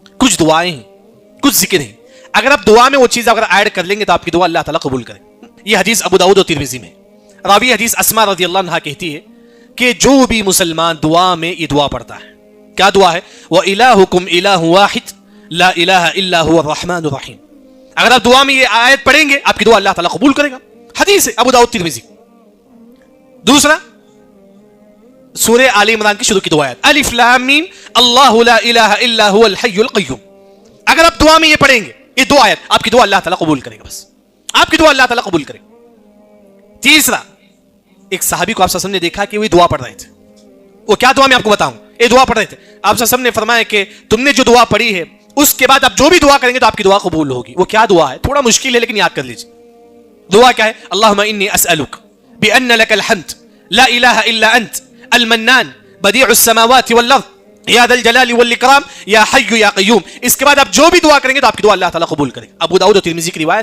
کچھ دعائیں ہیں, کچھ ذکر ہیں, اگر آپ دعا میں وہ چیز اگر ایڈ کر لیں گے تو آپ کی دعا اللہ تعالیٰ قبول کرے. یہ حدیث ابو داؤد اور ترمذی میں. راوی حدیث اسماء رضی اللہ عنہا کہتی ہے کہ جو بھی مسلمان دعا میں یہ دعا پڑھتا ہے, کیا دعا ہے؟ وَإِلَٰهُكُمْ إِلَٰهٌ وَاحِدٌ لَا إِلَٰهَ إِلَّا هُوَ الرَّحْمَٰنُ الرَّحِيمُ. اگر آپ دعا میں یہ آیت پڑھیں گے آپ کی دعا اللہ تعالیٰ قبول کرے گا. حدیث ہے ابو داؤد ترمذی. دوسرا سورہ آل عمران کی شروع کی دعا ہے الف لام میم اللہ لا الہ الا هو الحی القیوم. اگر آپ دعا میں یہ پڑھیں گے یہ دو آیت آپ کی دعا اللہ تعالیٰ قبول کرے گا. بس آپ کی دعا اللہ تعالیٰ قبول کرے گا. تیسرا ایک صحابی کو آپ صلی اللہ علیہ وسلم نے دیکھا کہ وہ دعا پڑھ رہے تھے. وہ کیا دعا میں آپ کو بتاؤں, یہ دعا پڑھ رہے تھے. آپ صلی اللہ علیہ وسلم نے فرمایا کہ تم نے جو دعا پڑھی ہے اس کے بعد آپ جو بھی دعا کریں گے تو آپ کی دعا قبول ہوگی. وہ کیا دعا ہے؟ تھوڑا مشکل ہے لیکن یاد کر لیجیے. دعا کیا ہے؟ اللہم انی اسألک بأن لک الحمد لا الہ الا انت المنان بدیع السماوات والارض یا ذا الجلال والاکرام یا حی یا قیوم. اس کے بعد آپ جو بھی دعا کریں گے تو آپ کی دعا اللہ تعالیٰ قبول کرے گا. ابو داؤد و ترمذی کی روایت.